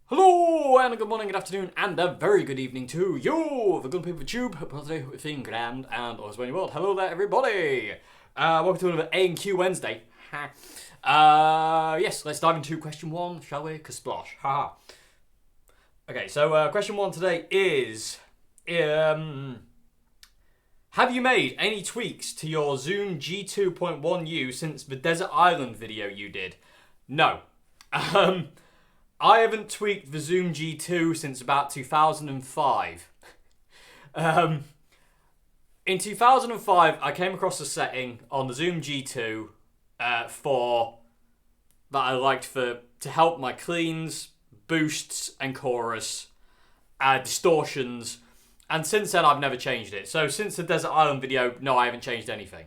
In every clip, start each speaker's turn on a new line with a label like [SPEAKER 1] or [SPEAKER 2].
[SPEAKER 1] Hello, and a good morning, good afternoon, and a very good evening to you, the good people of tube. Hope you're feeling grand and always in your world. Hello there, everybody. Welcome to another A&Q Wednesday. Yes, let's dive into question one, shall we? Kasplosh. Haha. Okay, so question one today is, have you made any tweaks to your Zoom G2.1u since the Desert Island video you did? No. I haven't tweaked the Zoom G2 since about 2005. In 2005, I came across a setting on the Zoom G2 for that I liked to help my cleans, boosts, and chorus, distortions, and since then I've never changed it. So since the Desert Island video, no, I haven't changed anything.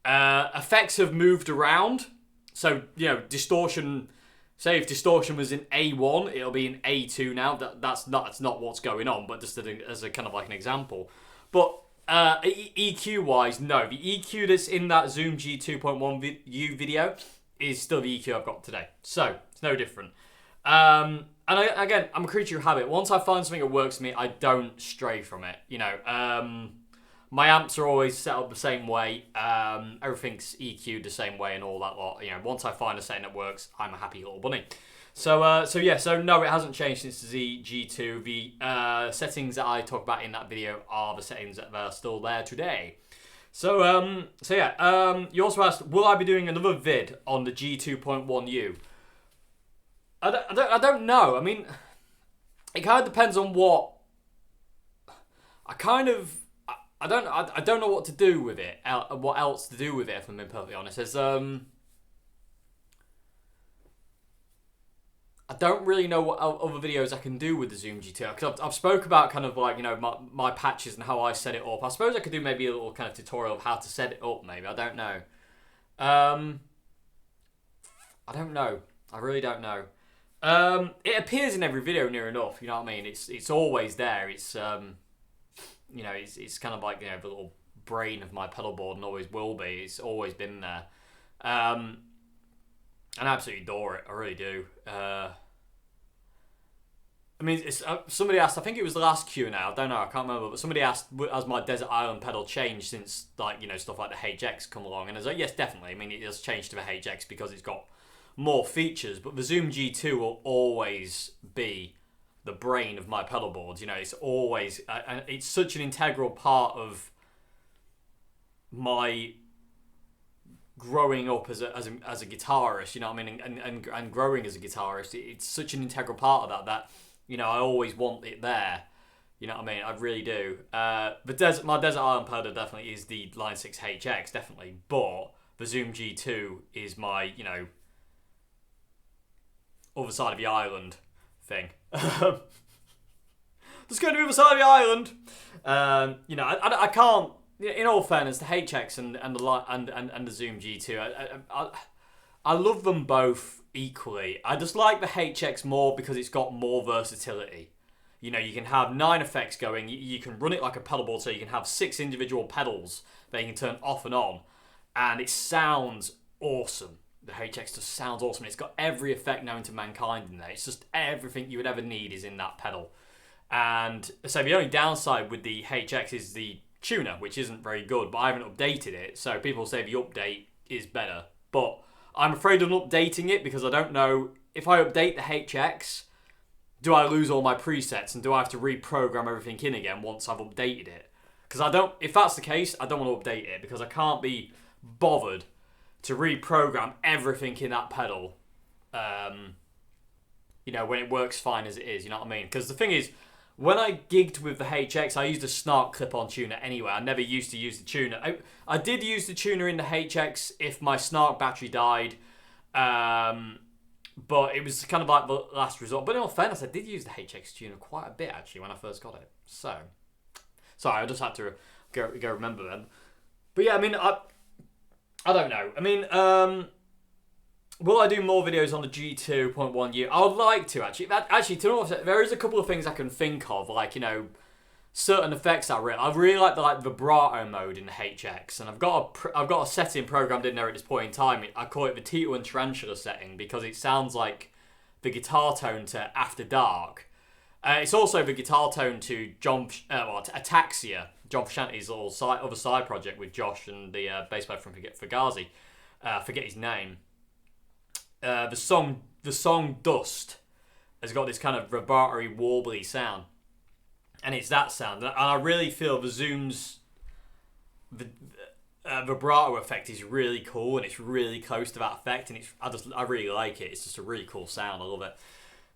[SPEAKER 1] Effects have moved around, so distortion. Say if distortion was in A1, it'll be in A2 now. That's not what's going on, but just as a kind of like an example. But EQ wise, no. The EQ that's in that Zoom G2.1u video is still the EQ I've got today. So it's no different. And again, I'm a creature of habit. Once I find something that works for me, I don't stray from it. My amps are always set up the same way. Everything's EQ'd the same way and all that lot. Once I find a setting that works, I'm a happy little bunny. So no, it hasn't changed since the G2. The settings that I talk about in that video are the settings that are still there today. You also asked, will I be doing another vid on the G2.1u? I don't know. I mean, it kind of depends on what. I don't know what to do with it. What else to do with it? If I'm being perfectly honest, I don't really know what other videos I can do with the Zoom G2 because I've spoke about kind of like my patches and how I set it up. I suppose I could do maybe a little kind of tutorial of how to set it up. Maybe I don't know. I don't know. I really don't know. It appears in every video near enough. You know what I mean? It's always there. It's kind of like the little brain of my pedal board and always will be. It's always been there. And I absolutely adore it. I really do. Somebody asked, I think it was the last Q&A, I don't know, I can't remember, but somebody asked, has my Desert Island pedal changed since stuff like the HX come along? And I was like, yes, definitely. I mean, it has changed to the HX because it's got more features, but the Zoom G2 will always be the brain of my pedal boards. It's always it's such an integral part of my growing up as a guitarist. You know what I mean? And growing as a guitarist, it's such an integral part of that I always want it there. You know what I mean? I really do. My Desert Island pedal definitely is the Line 6 HX, definitely, but the Zoom G2 is my other side of the island thing. Let's go to the other side of the island. I can't. In all fairness, the HX and the Zoom G2, I love them both equally. I just like the HX more because it's got more versatility. You can have 9 effects going. You can run it like a pedal board, so you can have 6 individual pedals that you can turn off and on, and it sounds awesome. The HX just sounds awesome. It's got every effect known to mankind in there. It's just everything you would ever need is in that pedal. And so the only downside with the HX is the tuner, which isn't very good, but I haven't updated it. So people say the update is better. But I'm afraid of updating it because I don't know if I update the HX, do I lose all my presets and do I have to reprogram everything in again once I've updated it? Because if that's the case, I don't want to update it because I can't be bothered to reprogram everything in that pedal, when it works fine as it is, you know what I mean? Because the thing is, when I gigged with the HX, I used a Snark clip-on tuner anyway. I never used to use the tuner. I did use the tuner in the HX if my Snark battery died, but it was kind of like the last resort. But in all fairness, I did use the HX tuner quite a bit, actually, when I first got it. So, sorry, I just had to go remember them. But yeah, I mean, I don't know. I mean, will I do more videos on the G2.1u? I would like to, actually. To be honest, there is a couple of things I can think of, like, certain effects I really like the vibrato mode in the HX, and I've got a setting programmed in there at this point in time. I call it the Tito and Tarantula setting because it sounds like the guitar tone to After Dark. It's also the guitar tone to Ataxia, John Frusciante's little other side project with Josh and the bass player from Fugazi. Forget his name. The song Dust has got this kind of vibratory, warbly sound. And it's that sound. And I really feel the Zoom's vibrato effect is really cool, and it's really close to that effect, and I really like it. It's just a really cool sound. I love it.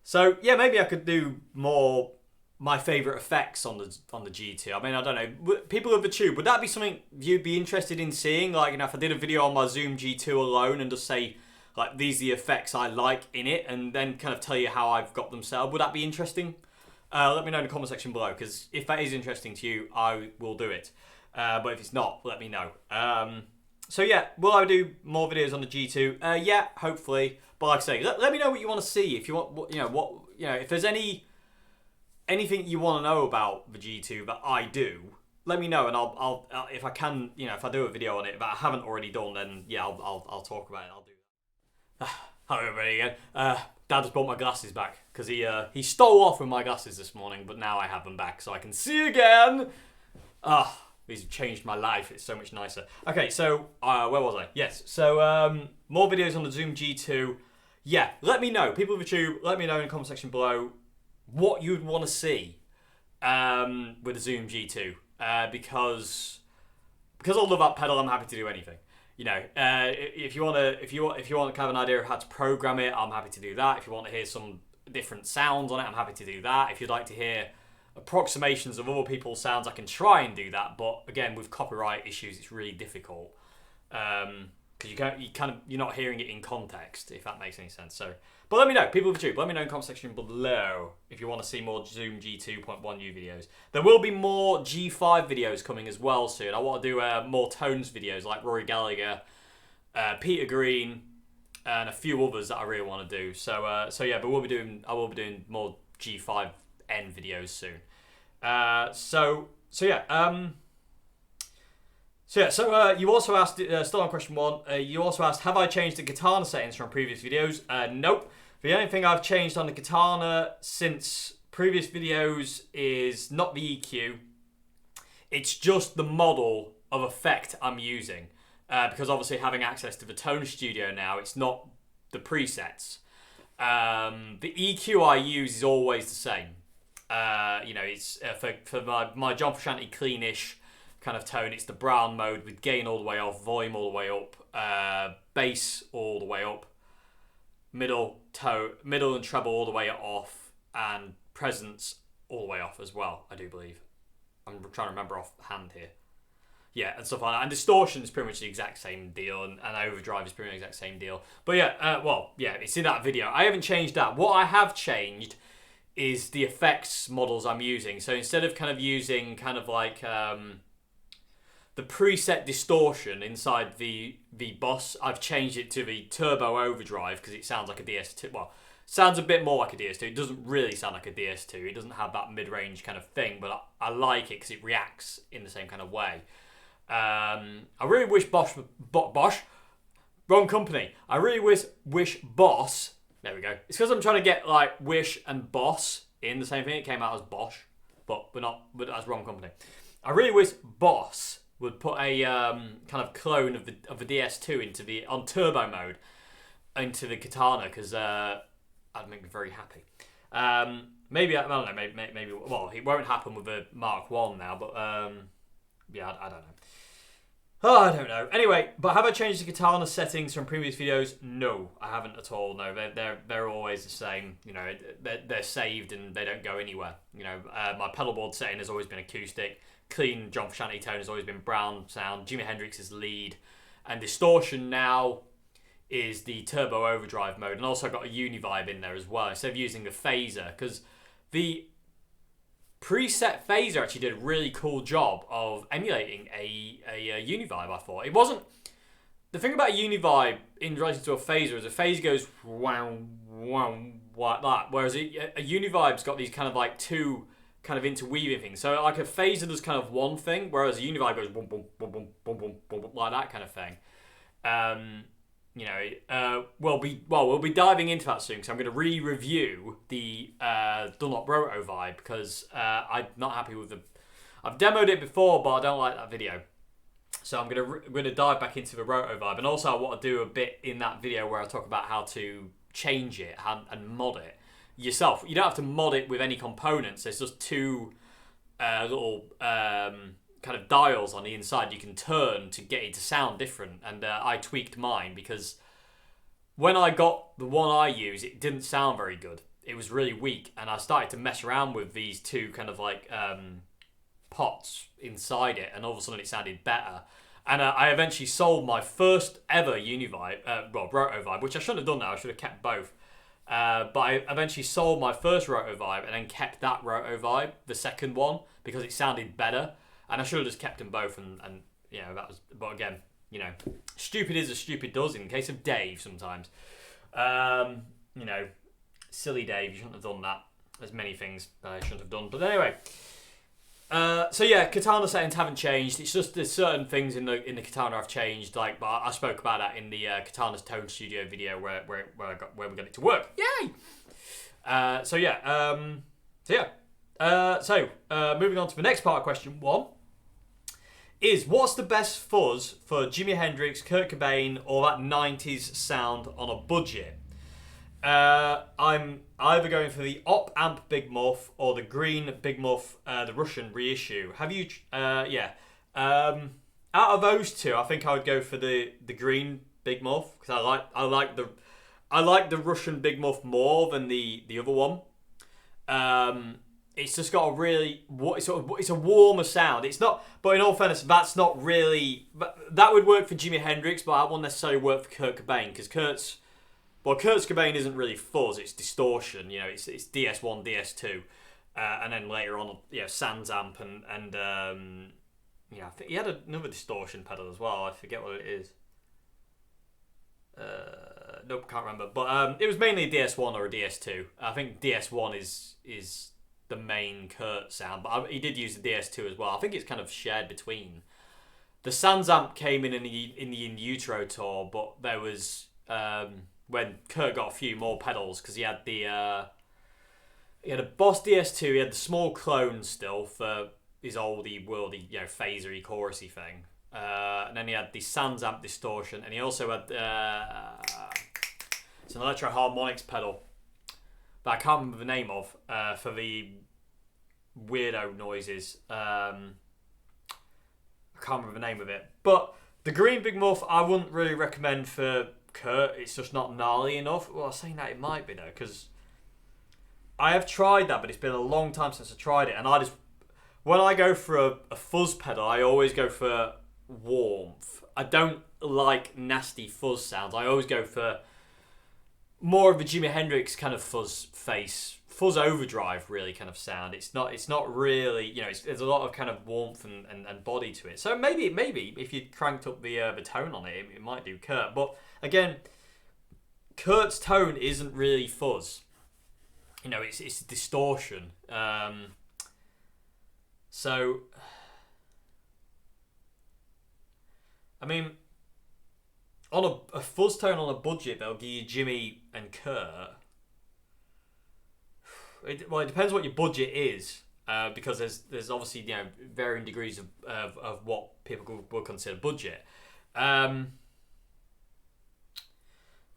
[SPEAKER 1] So yeah, maybe I could do more my favourite effects on the G2. I mean, I don't know. People of the Tube, would that be something you'd be interested in seeing? Like, if I did a video on my Zoom G2 alone and just say, like, these are the effects I like in it, and then kind of tell you how I've got them set up. Would that be interesting? Let me know in the comment section below, because if that is interesting to you, I will do it. But if it's not, let me know. So yeah, will I do more videos on the G2? Yeah, hopefully. But like I say, let me know what you want to see. If you want, if there's anything you want to know about the G2 that I do, let me know, and I'll if I can, if I do a video on it that I haven't already done, then yeah, I'll talk about it. I'll do that. Hello everybody again. Dad just brought my glasses back because he stole off with my glasses this morning, but now I have them back so I can see again. These have changed my life. It's so much nicer. Okay, so where was I? Yes, so more videos on the Zoom G2. Yeah, let me know. People of the Tube, let me know in the comment section below what you'd want to see with the Zoom G2. Because I love that pedal, I'm happy to do anything. If you want to have an idea of how to program it, I'm happy to do that. If you want to hear some different sounds on it, I'm happy to do that. If you'd like to hear approximations of other people's sounds, I can try and do that. But again, with copyright issues, it's really difficult because you're not hearing it in context, if that makes any sense. So, but let me know, people of the Tube, let me know in the comment section below if you want to see more Zoom G2.1u videos. There will be more G5 videos coming as well soon. I want to do more tones videos like Rory Gallagher, Peter Green, and a few others that I really want to do. So yeah, but I will be doing more G5N videos soon. You also asked, still on question 1, you also asked, have I changed the Katana settings from previous videos? Nope. The only thing I've changed on the Katana since previous videos is not the EQ. It's just the model of effect I'm using. Because obviously having access to the Tone Studio now, it's not the presets. The EQ I use is always the same. It's for my John Frusciante cleanish kind of tone, it's the brown mode with gain all the way off, volume all the way up, bass all the way up, middle and treble all the way off, and presence all the way off as well, I do believe. I'm trying to remember offhand here. Yeah, and stuff like that. And distortion is pretty much the exact same deal, and overdrive is pretty much the exact same deal. But yeah, it's in that video. I haven't changed that. What I have changed is the effects models I'm using. So instead of kind of using kind of like the preset distortion inside the boss, I've changed it to the turbo overdrive because it sounds like a DS2. Well, sounds a bit more like a DS2. It doesn't really sound like a DS2. It doesn't have that mid-range kind of thing, but I like it because it reacts in the same kind of way. I really wish Bosch, wrong company. I really wish Boss. There we go. It's because I'm trying to get like Wish and Boss in the same thing. It came out as Bosch, but that's wrong company. I really wish Boss would put a kind of clone of the DS2 on turbo mode into the Katana, because that'd make me very happy. Maybe I don't know. Maybe well, it won't happen with the Mark 1 now, but yeah, I don't know. Oh, I don't know. Anyway, but have I changed the Katana settings from previous videos? No, I haven't at all. No, they're always the same. They're saved and they don't go anywhere. My pedalboard setting has always been acoustic. Clean John Frusciante tone has always been brown sound. Jimi Hendrix's lead, and distortion now is the turbo overdrive mode, and also got a univibe in there as well instead of using the phaser, because the preset phaser actually did a really cool job of emulating a univibe. I thought it wasn't the thing about a univibe in relation to a phaser is a phaser goes wow wow like that, whereas a univibe's got these kind of like two kind of interweaving things. So like a phaser does kind of one thing, whereas a univibe goes boom boom boom boom boom boom boom like that kind of thing. we'll be diving into that soon because I'm going to re-review the Dunlop Roto Vibe because I'm not happy with the. I've demoed it before, but I don't like that video. So I'm gonna dive back into the Roto Vibe, and also I want to do a bit in that video where I talk about how to change it and mod it yourself. You don't have to mod it with any components. There's just two little kind of dials on the inside you can turn to get it to sound different. And I tweaked mine because when I got the one I use, it didn't sound very good. It was really weak, and I started to mess around with these two kind of like pots inside it, and all of a sudden it sounded better. And I eventually sold my first ever Roto Vibe, which I shouldn't have done now. I should have kept both. But I eventually sold my first Roto Vibe and then kept that Roto Vibe, the second one, because it sounded better. And I should have just kept them both, and that was. But again, stupid is as stupid does. In the case of Dave, sometimes, silly Dave, you shouldn't have done that. There's many things that I shouldn't have done. But anyway. So yeah, Katana settings haven't changed. It's just there's certain things in the Katana I've changed. But I spoke about that in the Katana's Tone Studio we got it to work. Yay! Moving on to the next part of question 1 is what's the best fuzz for Jimi Hendrix, Kurt Cobain, or that 90s sound on a budget? I'm either going for the Op Amp Big Muff or the green Big Muff, the Russian reissue. Have you? Out of those two, I think I would go for the green Big Muff because I like the Russian Big Muff more than the other one. It's just got a really it's a warmer sound. It's not, but in all fairness, that's not really. That would work for Jimi Hendrix, but that won't necessarily work for Kurt Cobain because Kurt Cobain isn't really fuzz, it's distortion, it's DS1, DS2, and then later on, Sans Amp and I think he had another distortion pedal as well, I forget what it is. Nope, can't remember, but it was mainly a DS1 or a DS2. I think DS1 is the main Kurt sound, but he did use the DS2 as well. I think it's kind of shared between. The Sans Amp came in the In Utero tour, but there was... when Kurt got a few more pedals because he had a Boss DS2, he had the small clone still for his oldie worldy phasery chorusy thing, and then he had the Sans Amp distortion, and he also had it's an electro harmonics pedal that I can't remember the name of for the weirdo noises. I can't remember the name of it, but the green Big Muff I wouldn't really recommend for Kurt. It's just not gnarly enough. Well, saying that it might be though, because I have tried that, but it's been a long time since I tried it, and when I go for a fuzz pedal, I always go for warmth. I don't like nasty fuzz sounds. I always go for more of a Jimi Hendrix kind of fuzz overdrive really kind of sound. It's not really, there's a lot of kind of warmth and body to it. So maybe if you cranked up the tone on it, it might do Kurt. But again, Kurt's tone isn't really fuzz. It's distortion. So I mean, on a fuzz tone on a budget, they'll give you Jimmy and Kurt. It depends what your budget is, because there's obviously varying degrees of what people will consider budget.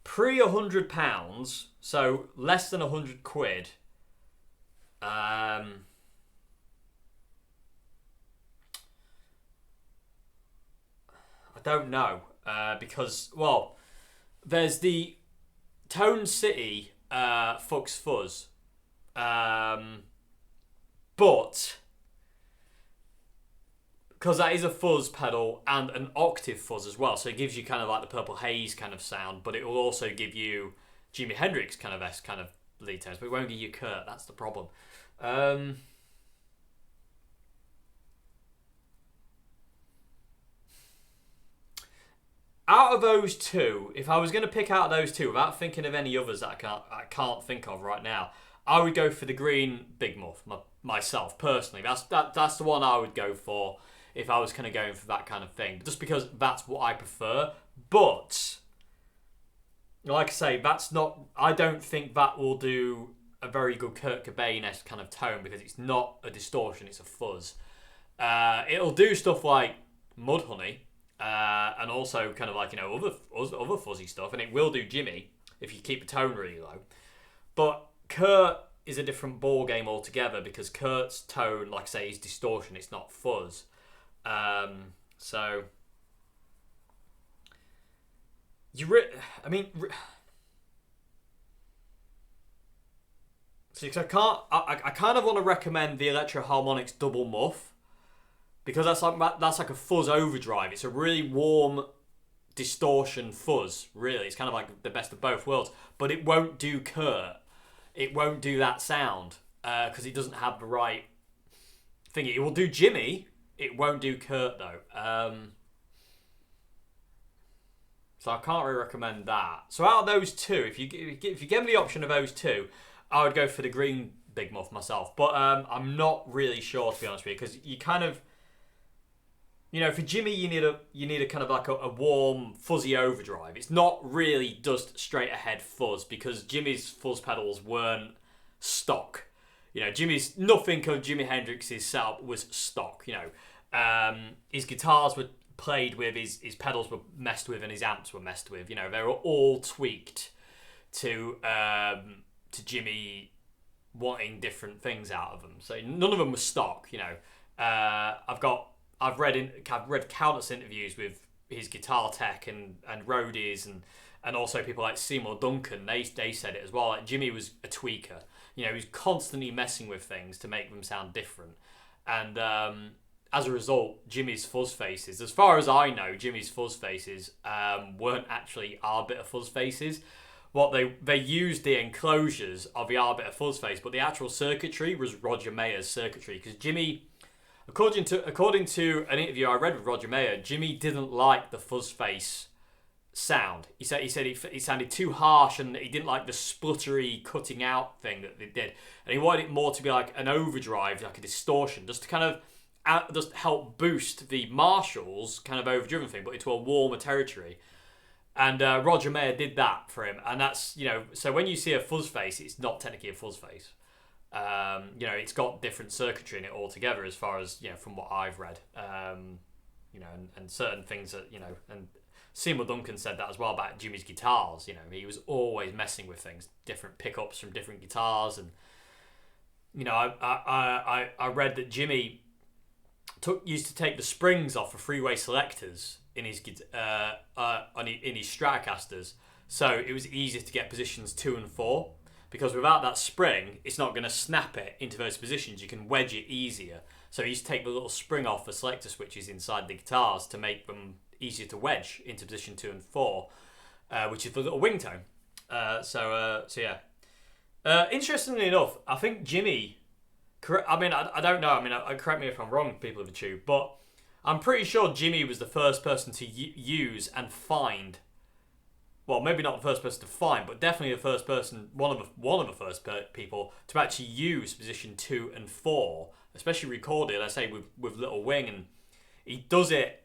[SPEAKER 1] Pre £100, so less than £100. I don't know, because there's the Tone City Fucks Fuzz. But because that is a fuzz pedal and an octave fuzz as well, so it gives you kind of like the Purple Haze kind of sound, but it will also give you Jimi Hendrix kind of lead tones, but it won't give you Kurt. That's the problem. Out of those two, if I was going to pick out those two without thinking of any others that I can't think of right now, I would go for the green Big Muff myself personally. That's the one I would go for if I was kind of going for that kind of thing, just because that's what I prefer. But like I say, that's not. I don't think that will do a very good Kurt Cobain-esque kind of tone because it's not a distortion; it's a fuzz. It'll do stuff like Mudhoney, and also kind of like other fuzzy stuff, and it will do Jimmy if you keep the tone really low. But Kurt is a different ball game altogether because Kurt's tone, like I say, is distortion; it's not fuzz. So. I kind of want to recommend the Electro Harmonix Double Muff because that's like a fuzz overdrive. It's a really warm distortion fuzz. Really, it's kind of like the best of both worlds. But it won't do Kurt. It won't do that sound because it doesn't have the right thing. It will do Jimmy. It won't do Kurt though. So I can't really recommend that. So out of those two, if you give me the option of those two, I would go for the green Big Muff myself. But I'm not really sure, to be honest with you, because you kind of, for Jimmy you need a kind of like a warm fuzzy overdrive. It's not really just straight ahead fuzz because Jimmy's fuzz pedals weren't stock. Nothing of Jimi Hendrix's setup was stock. His guitars were played with, his pedals were messed with, and his amps were messed with. They were all tweaked to Jimmy wanting different things out of them. So none of them were stock. I've read countless interviews with his guitar tech and roadies and also people like Seymour Duncan. They said it as well. Like Jimmy was a tweaker. He was constantly messing with things to make them sound different. And as a result, Jimmy's fuzz faces, as far as I know, Jimmy's fuzz faces weren't actually Arbiter fuzz faces. What they used the enclosures of the Arbiter fuzz face, but the actual circuitry was Roger Mayer's circuitry. Because Jimmy, according to an interview I read with Roger Mayer, Jimmy didn't like the fuzz face sound. He said it sounded too harsh, and he didn't like the spluttery cutting out thing that they did, and he wanted it more to be like an overdrive, like a distortion, just to kind of just help boost the Marshalls kind of overdriven thing, but into a warmer territory. And Roger Mayer did that for him, and that's so when you see a fuzz face, it's not technically a fuzz face. It's got different circuitry in it altogether, as far as from what I've read. And certain things that and Seymour Duncan said that as well about Jimmy's guitars. He was always messing with things, different pickups from different guitars, and I read that Jimmy used to take the springs off of freeway selectors in his in his Stratocasters, so it was easier to get positions 2 and 4, because without that spring, it's not going to snap it into those positions. You can wedge it easier. So he used to take the little spring off the selector switches inside the guitars to make them easier to wedge into position 2 and 4, which is the little wing tone. So yeah. Interestingly enough, I think Jimmy. I don't know. Correct me if I'm wrong, people of the tube, but I'm pretty sure Jimmy was the first person to use and find. Well, maybe not the first person to find, but definitely the first person, one of the first people to actually use position 2 and 4, especially recorded. Let's say with Little Wing, and he does it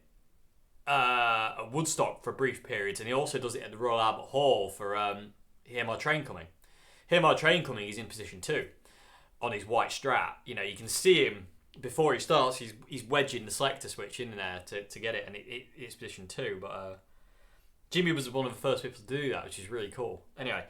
[SPEAKER 1] at Woodstock for brief periods, and he also does it at the Royal Albert Hall for Hear My Train Coming. Hear My Train Coming is in position 2 on his white Strat. You can see him before he starts. He's wedging the selector switch in there to get it, and it's position 2. But Jimmy was one of the first people to do that, which is really cool. Anyway,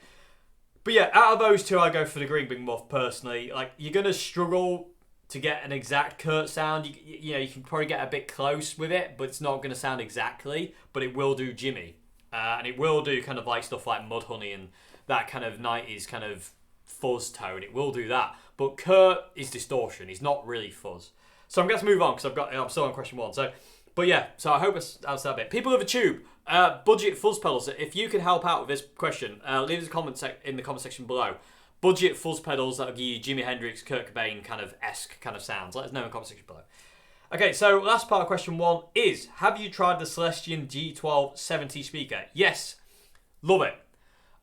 [SPEAKER 1] but yeah, out of those two, I go for the Green Big Muff personally. Like, you're gonna struggle to get an exact Kurt sound. You can probably get a bit close with it, but it's not gonna sound exactly. But it will do Jimmy, and it will do kind of like stuff like Mudhoney and that kind of 90s kind of fuzz tone. It will do that. But Kurt is distortion. He's not really fuzz. So I'm going to move on because I'm still on question 1. So I hope it's answered that bit. People of the tube, budget fuzz pedals. If you can help out with this question, leave us a comment in the comment section below. Budget fuzz pedals that will give you Jimi Hendrix, Kurt Cobain kind of esque kind of sounds. Let us know in the comment section below. Okay, so last part of question 1 is: have you tried the Celestion G12 70 speaker? Yes, love it.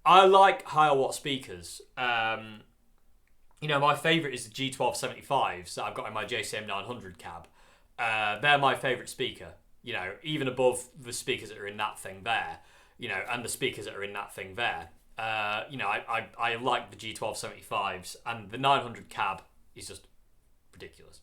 [SPEAKER 1] I like higher watt speakers. My favourite is the G12 75s that I've got in my JCM 900 cab. They're my favourite speaker. Even above the speakers that are in that thing there. and the speakers that are in that thing there. I like the G1275s, and the 900 cab is just ridiculous.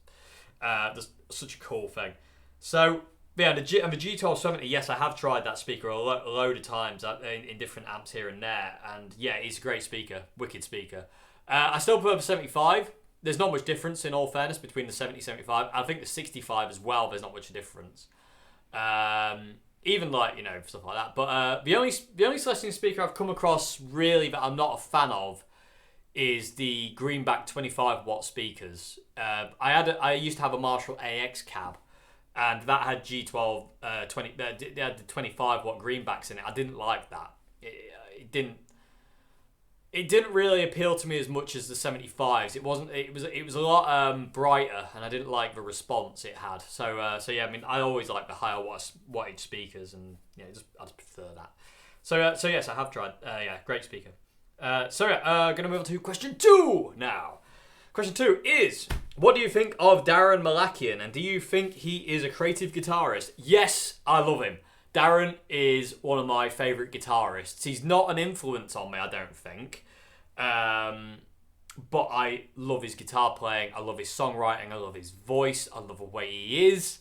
[SPEAKER 1] That's such a cool thing. So, yeah, the G1270, yes, I have tried that speaker a load of times in different amps here and there, and yeah, it's a great speaker, wicked speaker. I still prefer the 75. There's not much difference, in all fairness, between the 70 75. I think the 65 as well, there's not much difference. Even stuff like that. But the only Celestion speaker I've come across really that I'm not a fan of is the greenback 25 watt speakers. I used to have a Marshall AX cab, and that had G12 they had the 25 watt greenbacks in it. I didn't like that. It didn't really appeal to me as much as the 75s. It was a lot brighter, and I didn't like the response it had. So yeah, I mean, I always like the higher wattage speakers, and I just prefer that. So yes, I have tried. Great speaker. Gonna move on to question 2 now. Question 2 is, what do you think of Daron Malakian, and do you think he is a creative guitarist? Yes, I love him. Daron is one of my favourite guitarists. He's not an influence on me, I don't think. But I love his guitar playing. I love his songwriting. I love his voice. I love the way he is.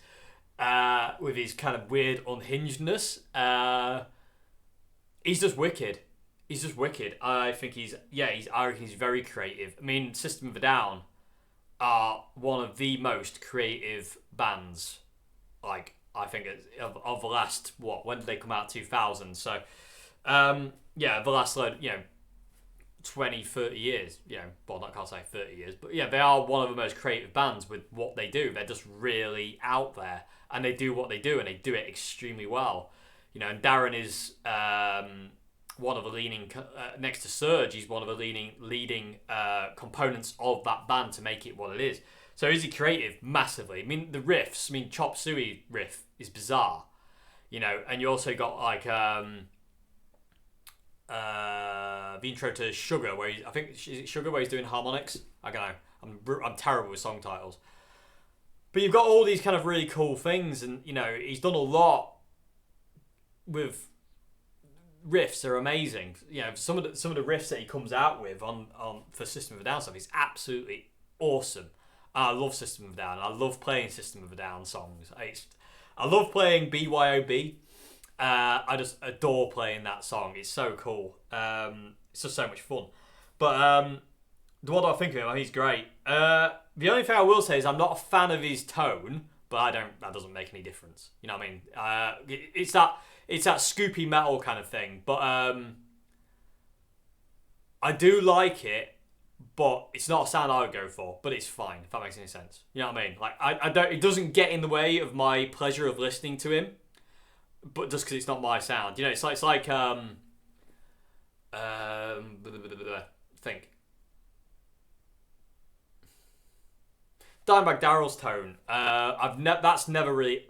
[SPEAKER 1] With his kind of weird unhingedness. He's just wicked. He's just wicked. I think I reckon he's very creative. I mean, System of a Down are one of the most creative bands, I think of the last, when did they come out? 2000. So, the last 20, 30 years. I can't say 30 years, but yeah, they are one of the most creative bands with what they do. They're just really out there, and they do what they do, and they do it extremely well. And Daron is one of the leading, next to Serge, he's one of the leading components of that band to make it what it is. So is he creative? Massively. I mean, the riffs, Chop Suey riff is bizarre, and you also got the intro to Sugar, where I think is Sugar where he's doing harmonics. I don't know. I'm terrible with song titles. But you've got all these kind of really cool things, and he's done a lot with riffs. Are amazing. Some of the riffs that he comes out with on for System of a Down stuff is absolutely awesome. I love System of a Down. I love playing System of a Down songs. I love playing BYOB. I just adore playing that song. It's so cool. It's just so much fun. But what do I think of him? He's great. The only thing I will say is I'm not a fan of his tone, but that doesn't make any difference. You know what I mean? It's that scoopy metal kind of thing. But I do like it. But it's not a sound I would go for, but it's fine, if that makes any sense. You know what I mean? I don't. It doesn't get in the way of my pleasure of listening to him, but just because it's not my sound. It's like think. Dimebag Darrell's tone. That's never really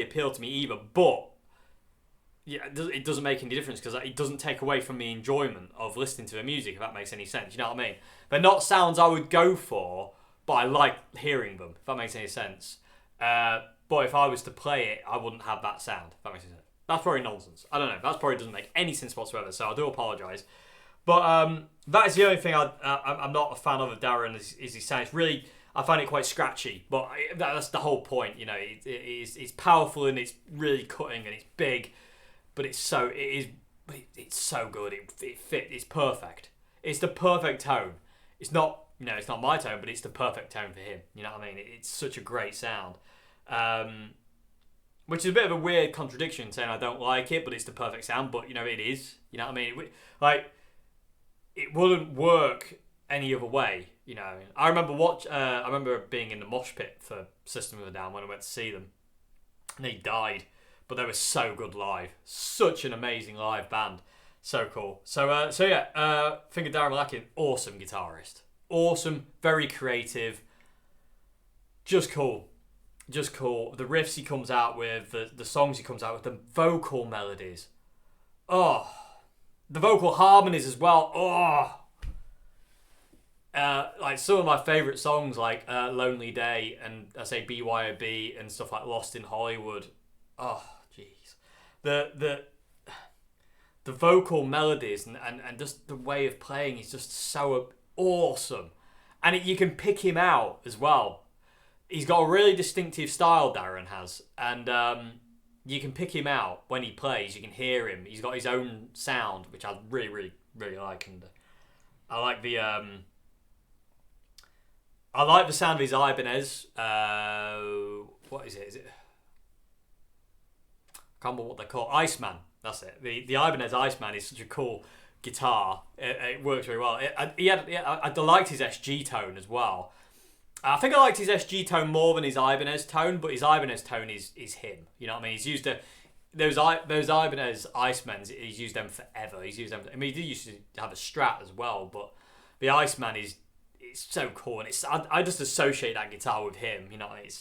[SPEAKER 1] appealed to me either. But yeah, it doesn't make any difference because it doesn't take away from the enjoyment of listening to the music, if that makes any sense. You know what I mean? They're not sounds I would go for, but I like hearing them, if that makes any sense. But if I was to play it, I wouldn't have that sound, if that makes any sense. That's probably nonsense. I don't know. That probably doesn't make any sense whatsoever, so I do apologise. But that is the only thing I'm not a fan of Daron is his sound. It's really, I find it quite scratchy, but that's the whole point. It's powerful and it's really cutting and it's big. But it's so good. It's perfect. It's the perfect tone. It's not my tone, but it's the perfect tone for him. You know what I mean? It's such a great sound. Which is a bit of a weird contradiction, saying I don't like it, but it's the perfect sound. But it is. You know what I mean? It wouldn't work any other way. I remember being in the mosh pit for System of a Down when I went to see them, and they died. But they were so good live. Such an amazing live band. So cool. So yeah, think of Daron Malakian, awesome guitarist. Awesome, very creative. Just cool. The riffs he comes out with, the songs he comes out with, the vocal melodies. Oh. The vocal harmonies as well. Oh. Like some of my favourite songs like Lonely Day and I say BYOB and stuff like Lost in Hollywood. Oh. Jeez, the the vocal melodies and just the way of playing is just so awesome. And you can pick him out as well. He's got a really distinctive style, Daron has. And you can pick him out when he plays. You can hear him. He's got his own sound, which I really, really, really like. And I like the sound of his Ibanez. What is it? I can't remember what they call it. Iceman. That's it. The Ibanez Iceman is such a cool guitar. It works very well. I liked his SG tone as well. I think I liked his SG tone more than his Ibanez tone, but his Ibanez tone is him. You know what I mean? He's used those Ibanez Icemans. He's used them forever. He's used them. I mean, he used to have a Strat as well, but the Iceman it's so cool, and I just associate that guitar with him. You know, it's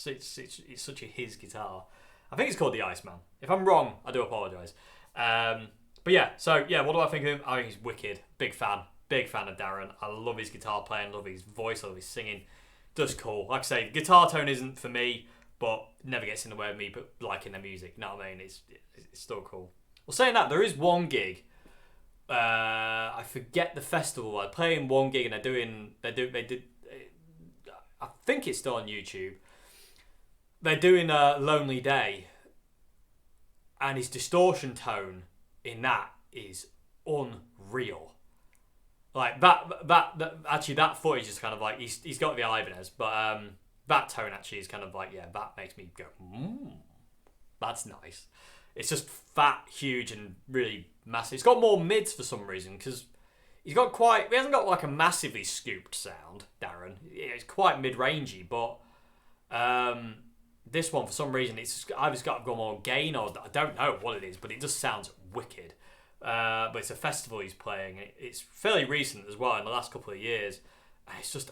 [SPEAKER 1] such a his guitar. I think it's called the Iceman. If I'm wrong, I do apologise. But yeah, so yeah, what do I think of him? I think he's wicked. Big fan of Daron. I love his guitar playing, love his voice, I love his singing. Just cool. Like I say, guitar tone isn't for me, but never gets in the way of me but liking the music. You know what I mean? It's still cool. Well, saying that, there is one gig. I forget the festival. I play in one gig, and they did. I think it's still on YouTube. They're doing a Lonely Day, and his distortion tone in that is unreal. Like that actually, that footage is kind of like he's got the Ibanez, but that tone actually is kind of like, yeah, that makes me go, that's nice. It's just fat, huge, and really massive. It's got more mids for some reason, because he hasn't got like a massively scooped sound, Daron. It's quite mid-rangey, but this one, for some reason, I've just got to go more gain, or I don't know what it is, but it just sounds wicked. But it's a festival he's playing. It's fairly recent as well, in the last couple of years. And it's just,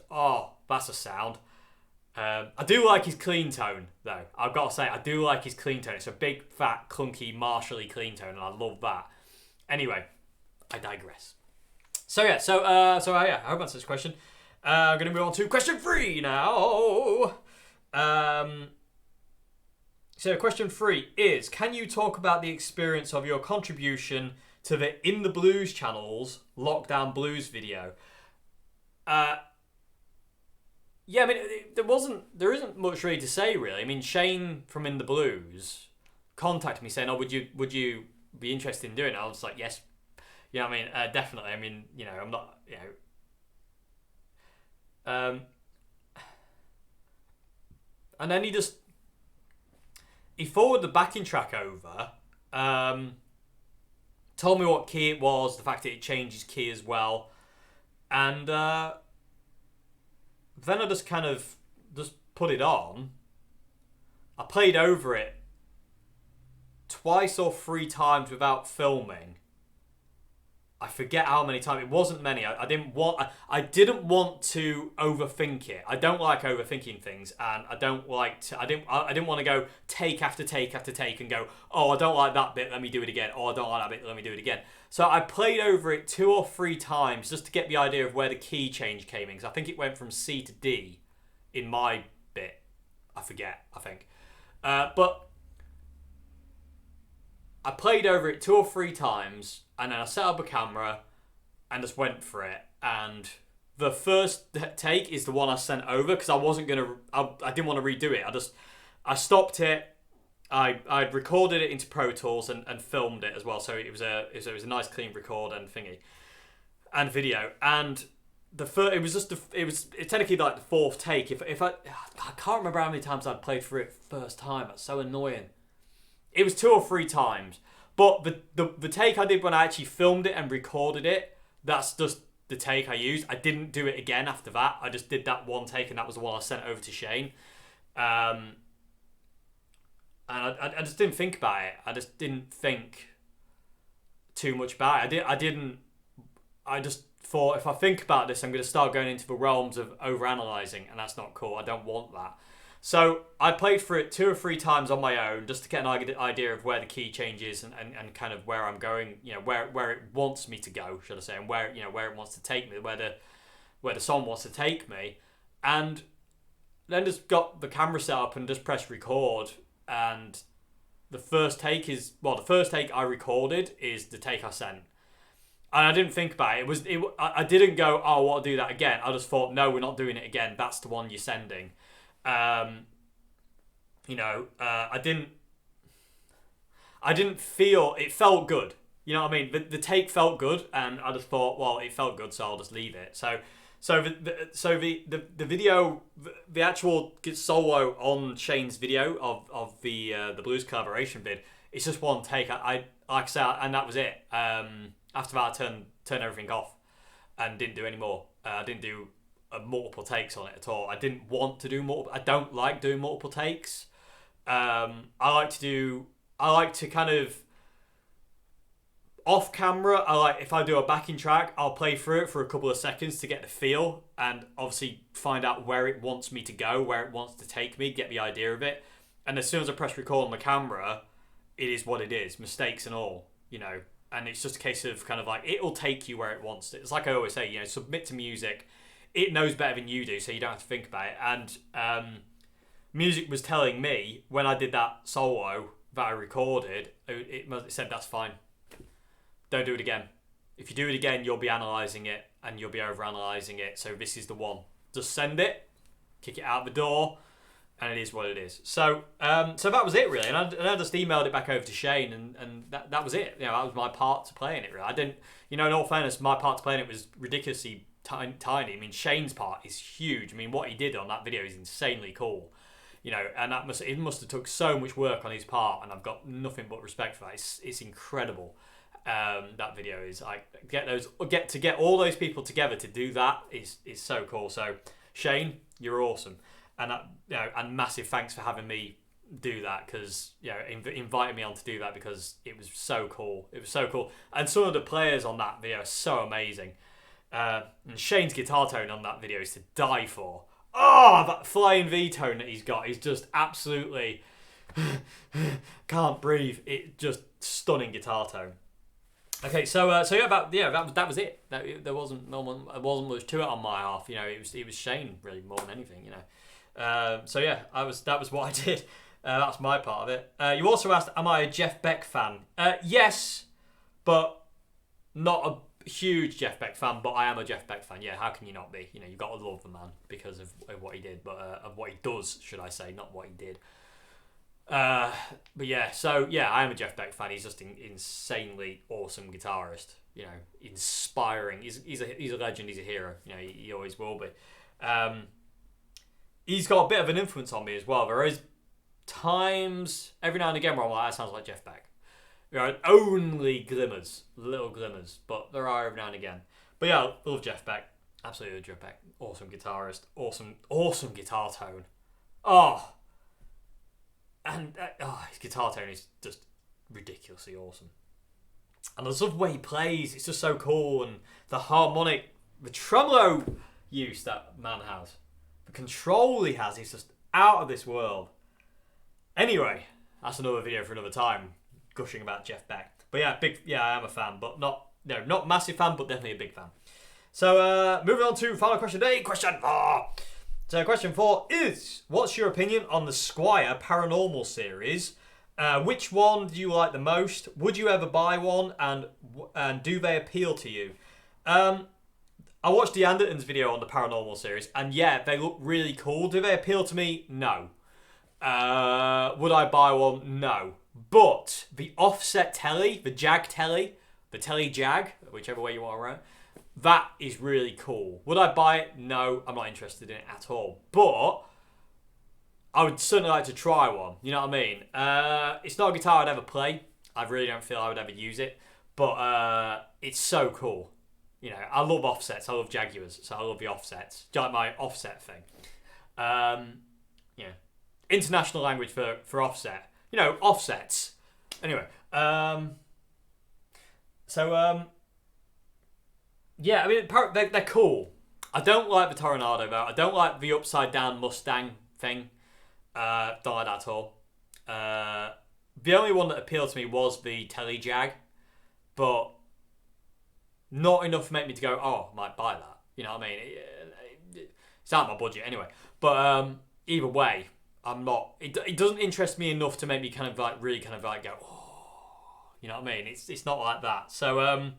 [SPEAKER 1] that's a sound. I do like his clean tone, though. I've got to say, I do like his clean tone. It's a big, fat, clunky, martially clean tone, and I love that. Anyway, I digress. So yeah, I hope I answered this question. I'm going to move on to question 3 now. So question 3 is, can you talk about the experience of your contribution to the In the Blues channel's Lockdown Blues video? Yeah, I mean, there isn't much really to say, really. I mean, Shane from In the Blues contacted me saying, would you be interested in doing it? I was like, yes. You know what I mean? Definitely. I mean, you know, I'm not, you know. And then he forwarded the backing track over, told me what key it was, the fact that it changes key as well, and then I just kind of put it on. I played over it twice or 3 times without filming. I forget how many times. It wasn't many. I didn't want to overthink it. I don't like overthinking things, and I didn't want to go take after take after take and go, I don't like that bit, let me do it again. I don't like that bit, let me do it again. So I played over it 2 or 3 times just to get the idea of where the key change came in, because I think it went from C to D in my bit. I think. But I played over it 2 or 3 times, and then I set up a camera and just went for it. And the first take is the one I sent over, because I didn't want to redo it. I stopped it. I recorded it into Pro Tools and filmed it as well. So it was a nice clean record and thingy and video. And it's technically like the 4th take. If I can't remember how many times I'd played through it first time. That's so annoying. It was 2 or 3 times. But the take I did when I actually filmed it and recorded it, that's just the take I used. I didn't do it again after that. I just did that one take, and that was the one I sent over to Shane. And I just didn't think about it. I just didn't think too much about it. I just thought, if I think about this, I'm going to start going into the realms of overanalyzing, and that's not cool. I don't want that. So I played through it 2 or 3 times on my own, just to get an idea of where the key changes and kind of where I'm going, you know, where it wants me to go, should I say, and where it wants to take me, where the song wants to take me, and then just got the camera set up and just pressed record, and the first take is, well, the first take I recorded is the take I sent. And I didn't think about it. I didn't go, oh, I want to do that again. I just thought, no, we're not doing it again. That's the one you're sending. I didn't feel, it felt good. You know what I mean? The take felt good, and I just thought, well, it felt good, so I'll just leave it. So the video, the actual solo on Shane's video of the blues collaboration vid, it's just one take. I like I said, and that was it. After that, I turned everything off and didn't do any more. I didn't do multiple takes on it at all. I didn't want to do multiple. I don't like doing multiple takes. I like to kind of off camera. If I do a backing track, I'll play through it for a couple of seconds to get the feel and obviously find out where it wants me to go, where it wants to take me, get the idea of it. And as soon as I press record on the camera, it is what it is, mistakes and all, you know. And it's just a case of kind of like, it'll take you where it wants to. It's like I always say, you know, submit to music. It knows better than you do, so you don't have to think about it. And music was telling me when I did that solo that I recorded, it said, that's fine. Don't do it again. If you do it again, you'll be analysing it and you'll be over-analysing it. So this is the one. Just send it, kick it out the door, and it is what it is. So that was it, really. And I just emailed it back over to Shane, and that was it. You know, that was my part to play in it, really. I didn't, you know, in all fairness, my part to play in it was ridiculously tiny. I mean, Shane's part is huge. I mean, what he did on that video is insanely cool. You know, and it must have took so much work on his part, and I've got nothing but respect for that. It's incredible. That video is, get all those people together to do that is so cool. So Shane, you're awesome, and and massive thanks for having me do that, because inviting me on to do that, because it was so cool. It was so cool, and some of the players on that video are so amazing. And Shane's guitar tone on that video is to die for. Oh, that flying V tone that he's got is just absolutely can't breathe. It just stunning guitar tone. Okay, so that was it. There wasn't much to it on my half. You know, it was Shane really more than anything. You know, that was what I did. That's my part of it. You also asked, am I a Jeff Beck fan? Yes, but not a huge Jeff Beck fan. But I am a Jeff Beck fan. Yeah, how can you not be? You know, you've got to love the man because of what he did, but of what he does, should I say, not what he did. But yeah, so yeah, I am a Jeff Beck fan. He's just an insanely awesome guitarist. You know, inspiring. He's a legend. He's a hero. You know, he always will be. He's got a bit of an influence on me as well. There is times every now and again where I'm like, that sounds like Jeff Beck. You know, only little glimmers, but there are every now and again. But yeah, I love Jeff Beck. Absolutely love Jeff Beck. Awesome guitarist. Awesome guitar tone. Oh. And his guitar tone is just ridiculously awesome. And I love the way he plays. It's just so cool. And the harmonic, the tremolo use that man has. The control he has is just out of this world. Anyway, that's another video for another time, gushing about Jeff Beck. But yeah, I am a fan, but not massive fan, but definitely a big fan. So moving on to final question today, question 4. So question 4 is, what's your opinion on the Squier Paranormal series? Which one do you like the most? Would you ever buy one? And do they appeal to you? I watched the Anderton's video on the Paranormal series, and yeah, they look really cool. Do they appeal to me? No. Would I buy one? No. But the offset telly, the Jag telly, the telly Jag, whichever way you want to run it, that is really cool. Would I buy it? No, I'm not interested in it at all. But I would certainly like to try one. You know what I mean? It's not a guitar I'd ever play. I really don't feel I would ever use it. But it's so cool. You know, I love offsets. I love Jaguars, so I love the offsets. Do you like my offset thing? Yeah, international language for offset. You know, offsets. Anyway, yeah, I mean, they're cool. I don't like the Tornado, though. I don't like the upside-down Mustang thing. Don't like that at all. The only one that appealed to me was the Telly Jag, but not enough to make me to go, oh, I might buy that. You know what I mean? It's out of my budget anyway. But either way, I'm not. It doesn't interest me enough to make me kind of like really kind of like go, oh, you know what I mean? It's not like that. So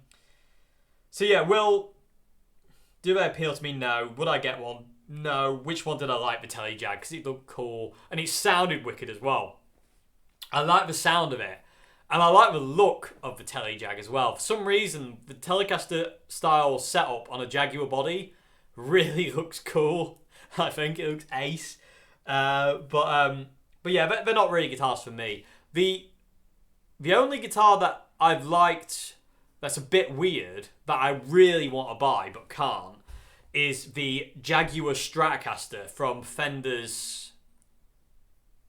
[SPEAKER 1] yeah, do they appeal to me? No. Would I get one? No. Which one did I like? The Telejag, because it looked cool and it sounded wicked as well. I like the sound of it. And I like the look of the Telejag as well. For some reason, the Telecaster style setup on a Jaguar body really looks cool. I think it looks ace. But yeah, they're not really guitars for me. The only guitar that I've liked that's a bit weird that I really want to buy but can't is the Jaguar Stratocaster from Fender's.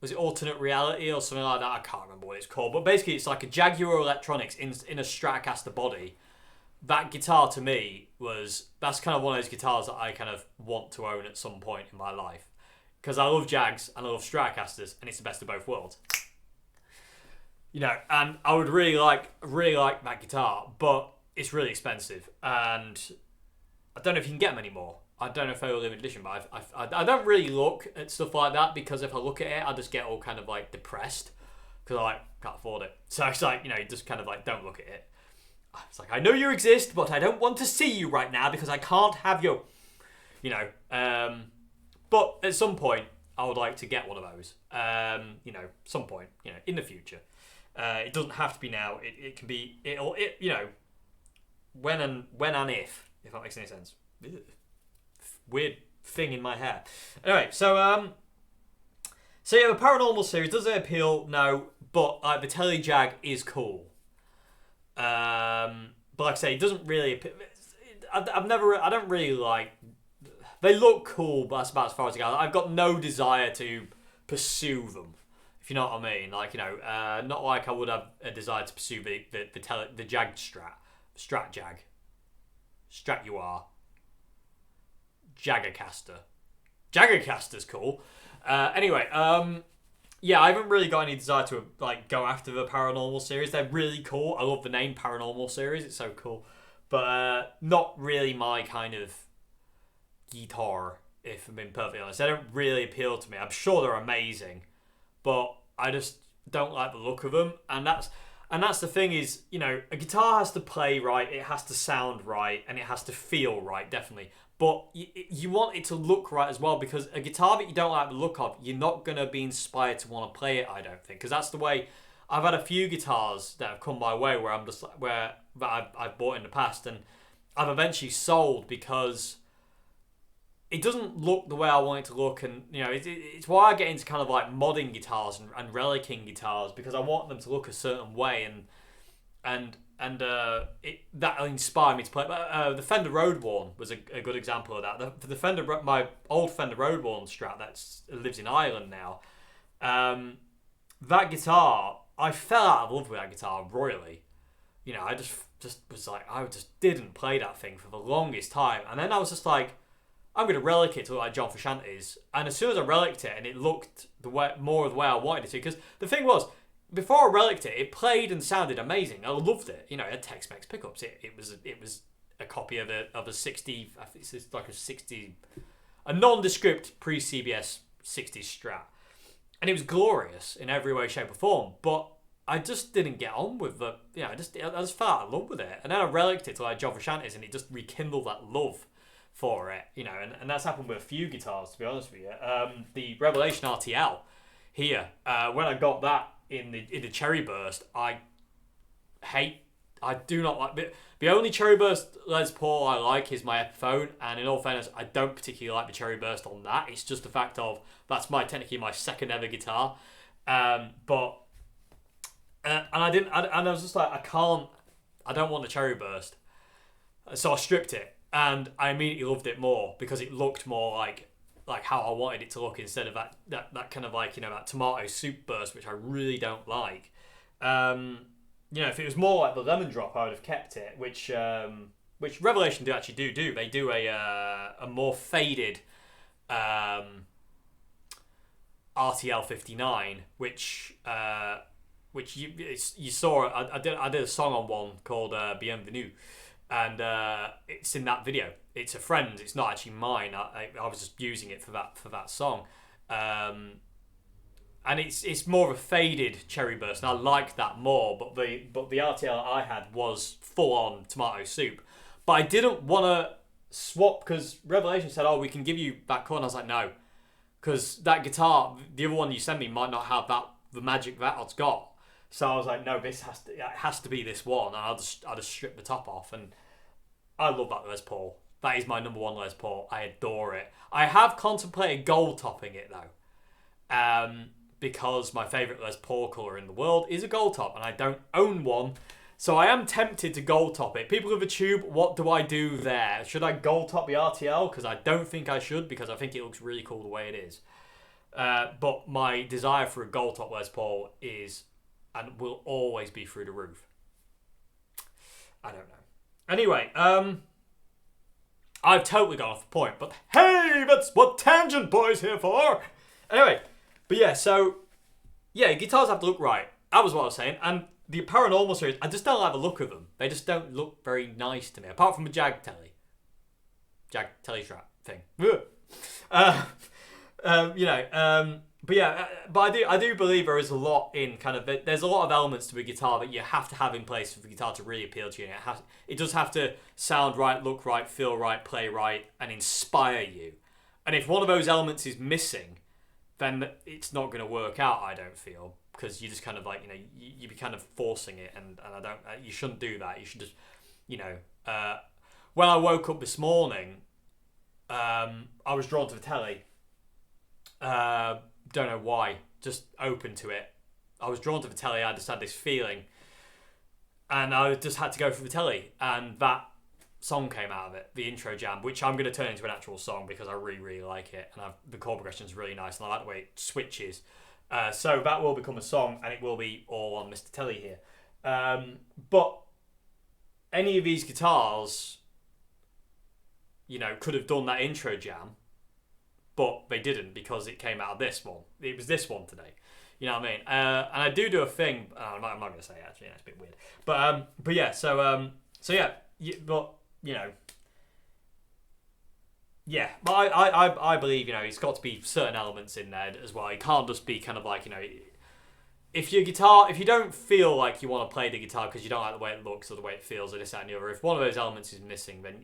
[SPEAKER 1] Was it Alternate Reality or something like that? I can't remember what it's called. But basically, it's like a Jaguar Electronics in a Stratocaster body. That guitar, to me, that's kind of one of those guitars that I kind of want to own at some point in my life. Because I love Jags and I love Stratocasters, and it's the best of both worlds. You know, and I would really like that guitar, but it's really expensive. And I don't know if you can get them anymore. I don't know if they're limited edition, but I don't really look at stuff like that because if I look at it, I just get all kind of like depressed because I can't afford it. So it's like, you know, you just kind of like don't look at it. It's like, I know you exist, but I don't want to see you right now because I can't have you. You know, but at some point, I would like to get one of those. You know, some point, you know, in the future. It doesn't have to be now. It can be, you know, when and if that makes any sense. Weird thing in my hair. Anyway, so yeah, the Paranormal series, does it appeal? No, but the Telejag is cool. But like I say, it doesn't really appeal. I don't really like. They look cool, but that's about as far as I go. I've got no desire to pursue them, if you know what I mean. Like, you know, not like I would have a desire to pursue the Jag Strat Jag, Stratuar. Jaggercaster's cool. Anyway, yeah, I haven't really got any desire to like go after the Paranormal series. They're really cool. I love the name Paranormal series. It's so cool. But not really my kind of guitar, if I'm being perfectly honest. They don't really appeal to me. I'm sure they're amazing, but I just don't like the look of them. And that's the thing is, you know, a guitar has to play right, it has to sound right, and it has to feel right, definitely. But you want it to look right as well, because a guitar that you don't like the look of, you're not going to be inspired to want to play it, I don't think. Because that's the way, I've had a few guitars that have come my way where I'm just that I've bought in the past, and I've eventually sold because it doesn't look the way I want it to look. And, you know, it's why I get into kind of like modding guitars and relicking guitars, because I want them to look a certain way, and that'll inspire me to play. The Fender Roadworn was a good example of that. The Fender, my old Fender Roadworn Strat that lives in Ireland now. That guitar, I fell out of love with that guitar royally. You know, I just was like, I just didn't play that thing for the longest time, and then I was just like, I'm going to relic it to look like John Frusciante's. And as soon as I reliced it, and it looked more of the way I wanted it to, because the thing was, before I reliced it, it played and sounded amazing. I loved it. You know, it had Tex-Mex pickups. It was a copy of a 60. I think it's like a nondescript pre-CBS 60s Strat, and it was glorious in every way, shape, or form. But I just didn't get on with the. You know, I just fell out of love with it, and then I reliced it to like John Frusciante's, and it just rekindled that love for it. You know, and that's happened with a few guitars, to be honest with you. The Revelation RTL here, when I got that in the Cherry Burst, I do not like. The only Cherry Burst Les Paul I like is my Epiphone, and in all fairness, I don't particularly like the Cherry Burst on that. It's just the fact of that's technically my second ever guitar, and I was just like, I don't want the Cherry Burst, so I stripped it, and I immediately loved it more because it looked more like how I wanted it to look, instead of that kind of like, you know, that tomato soup burst, which I really don't like. You know, if it was more like the Lemon Drop, I would have kept it, which Revelation do actually do. They do a more faded RTL 59, which you saw. I did a song on one called Bienvenue, and it's in that video. It's a friend. It's not actually mine. I was just using it for that song. and it's more of a faded cherry burst, and I like that more. But the RTL I had was full on tomato soup. But I didn't want to swap because Revelation said, "Oh, we can give you that colour." And I was like, "No," because that guitar, the other one you sent me, might not have the magic that it's got. So I was like, "No, it has to be this one." And I'll just strip the top off, and I love that Les Paul. That is my number one Les Paul. I adore it. I have contemplated gold topping it though, because my favourite Les Paul colour in the world is a gold top, and I don't own one. So I am tempted to gold top it. People of the tube, what do I do there? Should I gold top the RTL? Because I don't think I should, because I think it looks really cool the way it is. But my desire for a gold top Les Paul is, and will always be, through the roof. I don't know. Anyway, I've totally gone off the point, but hey, that's what Tangent Boy's here for. Anyway, but yeah, so, yeah, guitars have to look right. That was what I was saying. And the Paranormal series, I just don't like the look of them. They just don't look very nice to me, apart from the Jag Telly strap thing. But yeah, but I do believe there is a lot in kind of, there's a lot of elements to a guitar that you have to have in place for the guitar to really appeal to you. And it does have to sound right, look right, feel right, play right, and inspire you. And if one of those elements is missing, then it's not going to work out, I don't feel, because you just kind of like, you be kind of forcing it, and I don't, you shouldn't do that. You should just, when I woke up this morning, I was drawn to the telly. Don't know why, just open to it. I was drawn to the telly, I just had this feeling, and I just had to go for the telly, and that song came out of it, the intro jam, which I'm going to turn into an actual song because I really, really like it, and the chord progression is really nice, and I like the way it switches. So that will become a song, and it will be all on Mr. Telly here. But any of these guitars, could have done that intro jam, but they didn't, because it came out of this one. It was this one today. You know what I mean? And I do a thing. I'm not going to say it, actually. It's a bit weird. But yeah. So yeah. But yeah. But I believe it's got to be certain elements in there as well. It can't just be kind of like if your guitar, if you don't feel like you want to play the guitar because you don't like the way it looks or the way it feels or this, that, and the other. If one of those elements is missing, then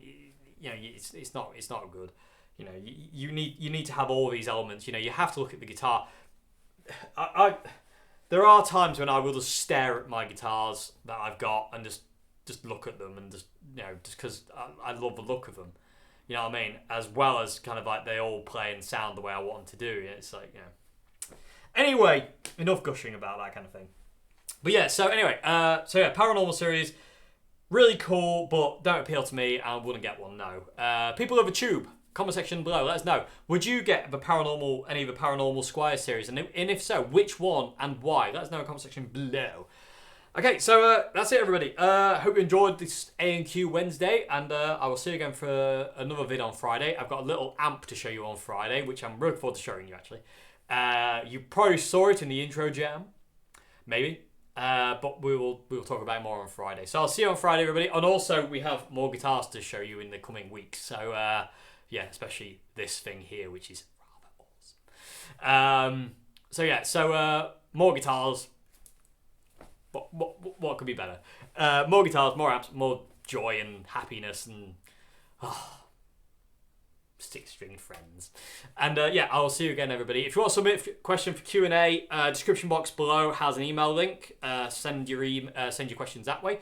[SPEAKER 1] it's not good. You need to have all these elements. You have to look at the guitar. There are times when I will just stare at my guitars that I've got and just look at them and just because I love the look of them. You know what I mean? As well as kind of like they all play and sound the way I want them to do. It's like Anyway, enough gushing about that kind of thing. But yeah, so anyway, Paranormal series. Really cool, but don't appeal to me, and I wouldn't get one, no. People of the tube, comment section below, let us know. Would you get any of the Paranormal Squier series? And if so, which one and why? Let us know in the comment section below. Okay, so that's it, everybody. Hope you enjoyed this A&Q Wednesday, and I will see you again for another vid on Friday. I've got a little amp to show you on Friday, which I'm looking forward to showing you, actually. You probably saw it in the intro jam. Maybe. But we'll talk about it more on Friday. So I'll see you on Friday, everybody. And also, we have more guitars to show you in the coming weeks. So, yeah, especially this thing here, which is rather awesome. More guitars. What could be better? More guitars, more amps, more joy and happiness and six-string friends. And I'll see you again, everybody. If you want to submit a question for Q&A, description box below has an email link. Send your questions that way.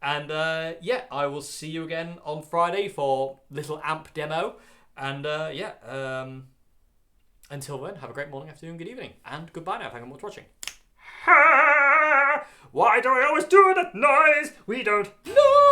[SPEAKER 1] And I will see you again on Friday for little amp demo. And until then, have a great morning, afternoon, good evening, and goodbye now. Thank you much for watching. Why do I always do that noise? We don't know.